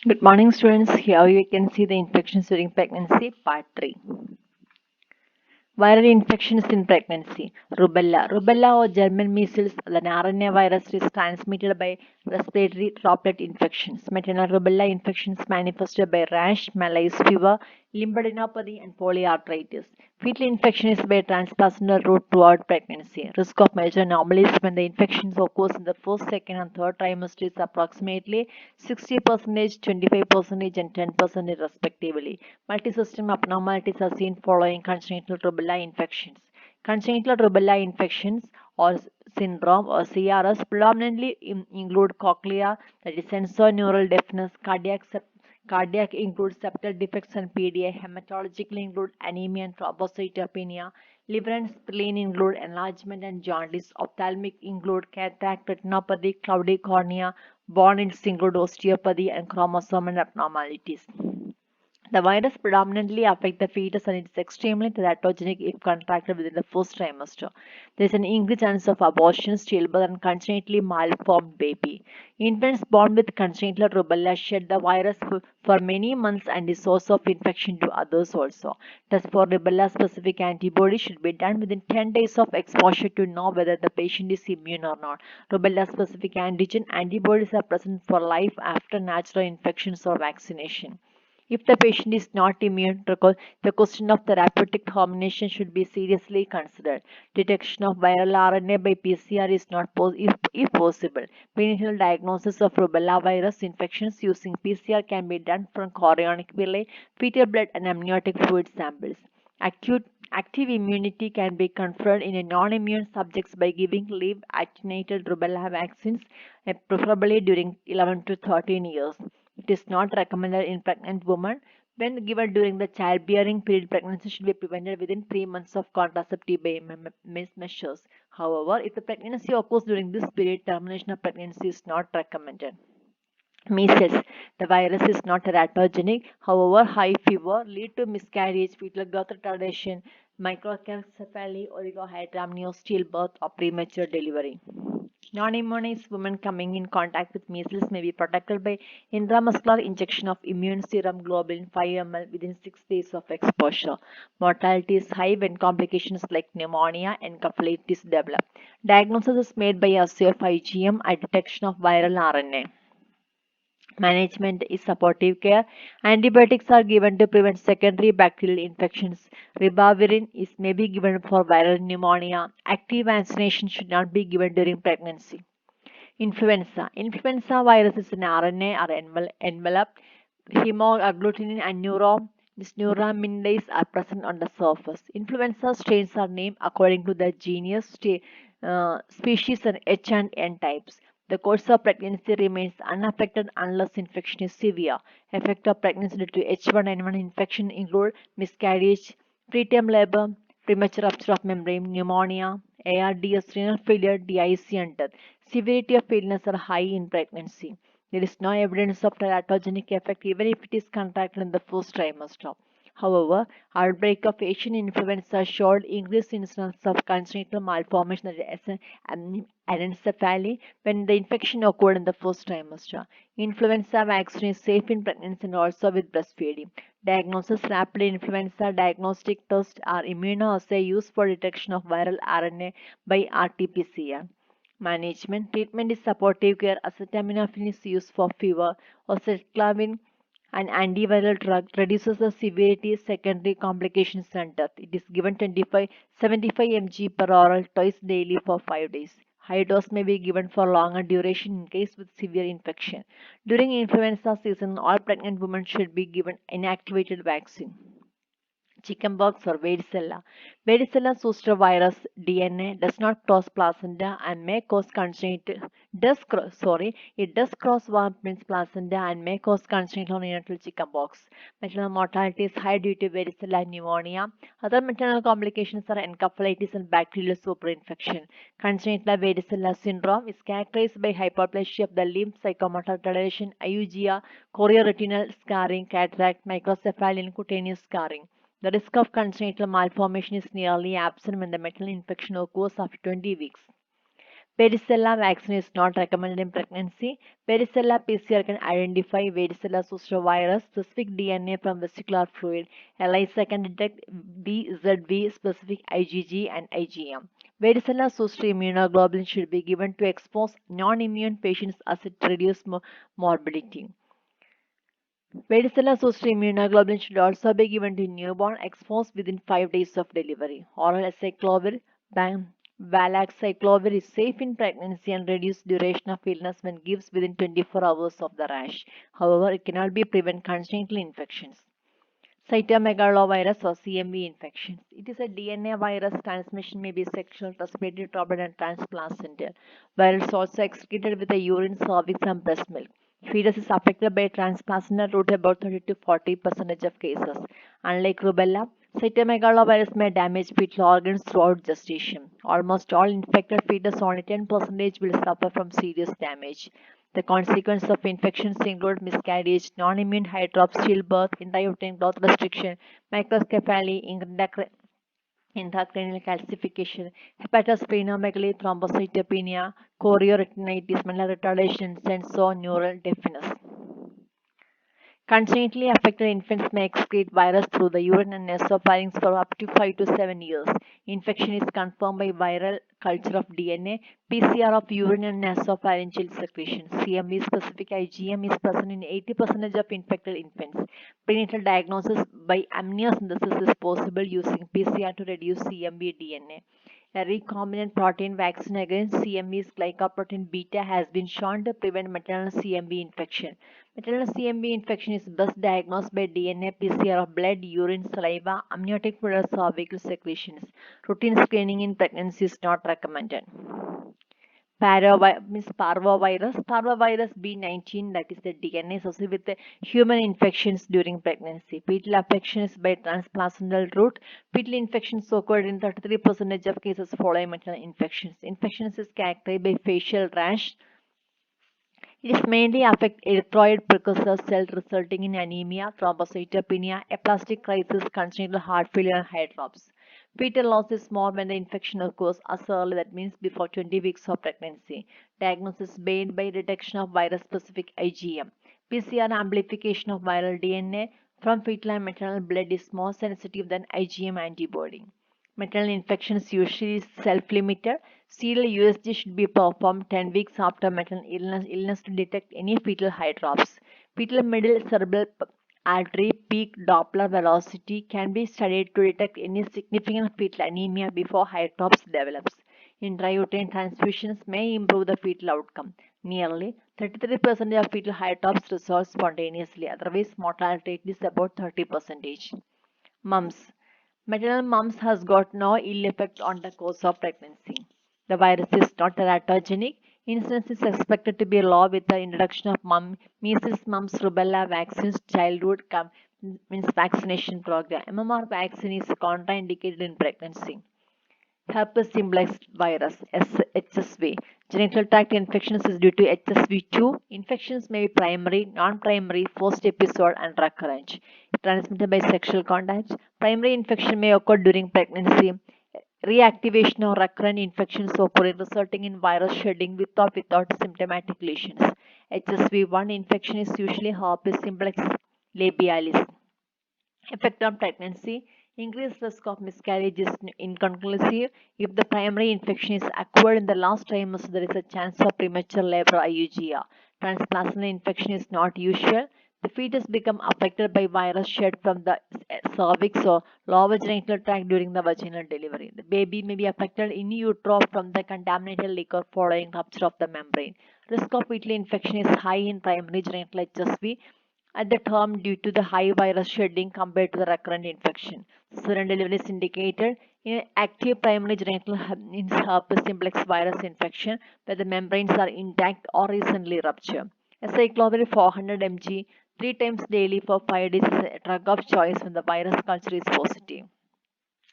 Good morning, students. Here you can see the infections during pregnancy, part 3. Viral infections in pregnancy. Rubella. Rubella or German measles, the RNA virus is transmitted by respiratory droplet infections. Maternal rubella infections manifested by rash, malaise fever, lymphadenopathy, and polyarthritis. Fetal infection is by transplacental route throughout pregnancy. Risk of major anomalies when the infections occurs in the first, second, and third trimester is approximately 60%, 25%, and 10% respectively. Multisystem abnormalities are seen following congenital rubella infections. Congenital rubella infections or syndrome or CRS predominantly include cochlea, that is sensorineural deafness, cardiac include septal defects and PDA, hematological include anemia and thrombocytopenia, liver and spleen include enlargement and jaundice, ophthalmic include cataract, retinopathy, cloudy cornea, bone include osteopathy and chromosomal abnormalities. The virus predominantly affects the fetus and it is extremely teratogenic if contracted within the first trimester. There is an increased chance of abortion, stillbirth, and congenitally malformed baby. Infants born with congenital rubella shed the virus for many months and is source of infection to others also. Test for rubella specific antibodies should be done within 10 days of exposure to know whether the patient is immune or not. Rubella specific antigen antibodies are present for life after natural infections or vaccination. If the patient is not immune, the question of therapeutic combination should be seriously considered. Detection of viral RNA by PCR is not if possible. Prenatal diagnosis of rubella virus infections using PCR can be done from chorionic villi, fetal blood, and amniotic fluid samples. Acute Active immunity can be conferred in a non-immune subjects by giving live attenuated rubella vaccines, preferably during 11 to 13 years. It is not recommended in pregnant women. When given during the childbearing period, pregnancy should be prevented within 3 months of contraceptive measures. However, if the pregnancy occurs during this period, termination of pregnancy is not recommended. Measles. The virus is not teratogenic. However, high fever lead to miscarriage, fetal growth retardation, microcephaly, oligohydramnios, stillbirth, or premature delivery. Non-immunized women coming in contact with measles may be protected by intramuscular injection of immune serum globulin 5 ml within 6 days of exposure. Mortality is high when complications like pneumonia and encephalitis develop. Diagnosis is made by assay of IgM and detection of viral RNA. Management is supportive care. Antibiotics are given to prevent secondary bacterial infections. Ribavirin may be given for viral pneumonia. Active vaccination should not be given during pregnancy. Influenza. Influenza virus is an RNA or envelope. Hemagglutinin and neuraminidase are present on the surface. Influenza strains are named according to the genus, species, and H and N types. The course of pregnancy remains unaffected unless infection is severe. Effect of pregnancy due to H1N1 infection include miscarriage, preterm labor, premature rupture of membrane, pneumonia, ARDS, renal failure, DIC, and death. Severity of illness are high in pregnancy. There is no evidence of teratogenic effect even if it is contracted in the first trimester. However, outbreak of Asian influenza showed increased incidence of congenital malformation and anencephaly when the infection occurred in the first trimester. Influenza vaccine is safe in pregnancy and also with breastfeeding. Diagnosis: rapid influenza diagnostic tests are immunoassay used for detection of viral RNA by RT-PCR. Management: treatment is supportive care. Acetaminophen is used for fever. Oseltamivir, an antiviral drug, reduces the severity, secondary complications, and death. It is given 75 mg per oral twice daily for 5 days. High dose may be given for longer duration in case with severe infection. During influenza season, all pregnant women should be given inactivated vaccine. Chickenpox or varicella. Varicella zoster virus DNA does not cross placenta and may cause it does cross Warpin's placenta and may cause congenital neonatal chickenpox. Maternal mortality is high due to varicella pneumonia. Other maternal complications are encephalitis and bacterial superinfection. Congenital varicella syndrome is characterized by hyperplasia of the limb, psychomotor retardation, IUGA, chorioretinal scarring, cataract, microcephaly, and cutaneous scarring. The risk of congenital malformation is nearly absent when the maternal infection occurs after 20 weeks. Varicella vaccine is not recommended in pregnancy. Varicella PCR can identify varicella zoster virus specific DNA from vesicular fluid. ELISA can detect VZV specific IgG and IgM. Varicella zoster immunoglobulin should be given to exposed non-immune patients as it reduces morbidity. Varicella zoster immunoglobulin should also be given to newborn exposed within 5 days of delivery. Oral acyclovir, valacyclovir is safe in pregnancy and reduced duration of illness when given within 24 hours of the rash. However, it cannot be prevent congenital infections. Cytomegalovirus or CMV infections. It is a DNA virus. Transmission may be sexual, respiratory, droplet, and transplacental. Virus also excreted with the urine, cervix, and breast milk. Fetus is affected by transplacental route about 30 to 40% of cases. Unlike rubella, cytomegalovirus may damage fetal organs throughout gestation. Almost all infected fetus, only 10% will suffer from serious damage. The consequences of infections include miscarriage, non-immune hydrops, stillbirth, intrauterine growth restriction, microcephaly, intracranial calcification, hepatosplenomegaly, thrombocytopenia, chorioretinitis, mental retardation, sensorineural deafness. Congenitally affected infants may excrete virus through the urine and nasopharynx for up to 5 to 7 years. Infection is confirmed by viral culture of DNA, PCR of urine and nasopharyngeal secretion. CMV specific IgM is present in 80% of infected infants. Prenatal diagnosis by amniocentesis is possible using PCR to reduce CMV DNA. A recombinant protein vaccine against CMV's glycoprotein beta has been shown to prevent maternal CMV infection. Maternal CMV infection is best diagnosed by DNA PCR of blood, urine, saliva, amniotic fluid, cervical secretions. Routine screening in pregnancy is not recommended. Parvovirus. Parvovirus B19, that is the DNA associated with the human infections during pregnancy. Fetal infections by transplacental route. Fetal infections occurred in 33% of cases following maternal infections. Infections is characterized by facial rash. It mainly affects erythroid precursor cells resulting in anemia, thrombocytopenia, aplastic crisis, congenital heart failure, and hydrops. Fetal loss is more when the infection occurs as early, that means before 20 weeks of pregnancy. Diagnosis made by detection of virus-specific IgM. PCR amplification of viral DNA from fetal and maternal blood is more sensitive than IgM antibody. Maternal infections usually self-limited. Serial USG should be performed 10 weeks after maternal illness to detect any fetal hydrops. Fetal middle cerebral artery peak Doppler velocity can be studied to detect any significant fetal anemia before hydrops develops. Intrauterine transfusions may improve the fetal outcome. Nearly 33% of fetal hydrops resolve spontaneously, otherwise mortality rate is about 30%. Mumps. Maternal mumps has got no ill effect on the course of pregnancy. The virus is not teratogenic. Incidence is expected to be low with the introduction of measles, mumps, rubella vaccines, childhood means vaccination program. MMR vaccine is contraindicated in pregnancy. Herpes simplex virus HSV. Genital tract infections is due to HSV2. Infections may be primary, non-primary, first episode, and recurrent. Transmitted by sexual contact. Primary infection may occur during pregnancy. Reactivation or recurrent infections occur resulting in virus shedding with or without symptomatic lesions. HSV1 infection is usually herpes simplex labialis. Effect on pregnancy. Increased risk of miscarriage is inconclusive. If the primary infection is acquired in the last trimester, there is a chance of premature labor IUGR. Transplacental infection is not usual. The fetus become affected by virus shed from the cervix or lower genital tract during the vaginal delivery. The baby may be affected in utero from the contaminated liquor following rupture of the membrane. Risk of fetal infection is high in primary genital HSV at the term due to the high virus shedding compared to the recurrent infection. Cesarean delivery is indicated in active primary genital herpes simplex virus infection where the membranes are intact or recently ruptured. Acyclovir 400 mg 3 times daily for 5 days is a drug of choice when the virus culture is positive.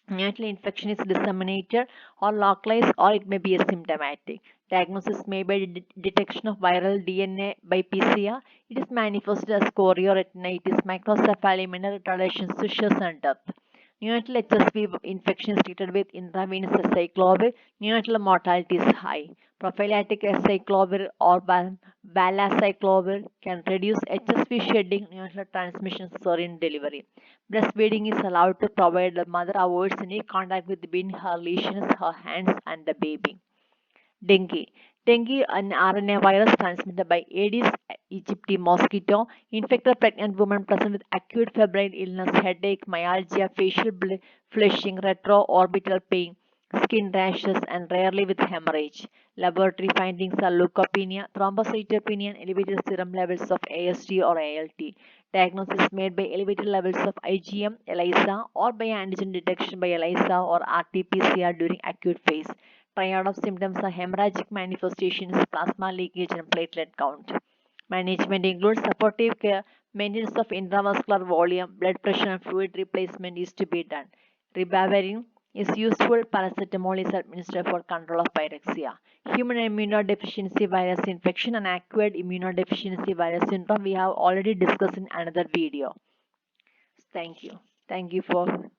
Neonatal infection is disseminated or localized or it may be asymptomatic. Diagnosis may be detection of viral DNA by PCR. It is manifested as chorioretinitis, microcephaly, mental retardation, seizures, and death. Neonatal HSV infections treated with intravenous acyclovir, neonatal mortality is high. Prophylactic acyclovir or valacyclovir can reduce HSV shedding, neonatal transmission during delivery. Breastfeeding is allowed to provide the mother avoids any contact between her lesions, her hands, and the baby. Dengue. Dengue, an RNA virus transmitted by Aedes aegypti mosquito, infected pregnant women present with acute febrile illness, headache, myalgia, facial flushing, retroorbital pain, skin rashes, and rarely with hemorrhage. Laboratory findings are leukopenia, thrombocytopenia, and elevated serum levels of AST or ALT. Diagnosis made by elevated levels of IgM, ELISA, or by antigen detection by ELISA or RT-PCR during acute phase. Triad of symptoms are hemorrhagic manifestations, plasma leakage, and platelet count. Management includes supportive care, maintenance of intravascular volume, blood pressure, and fluid replacement is to be done. Ribavirin is useful. Paracetamol is administered for control of pyrexia. Human immunodeficiency virus infection and acquired immunodeficiency virus syndrome we have already discussed in another video. Thank you. Thank you for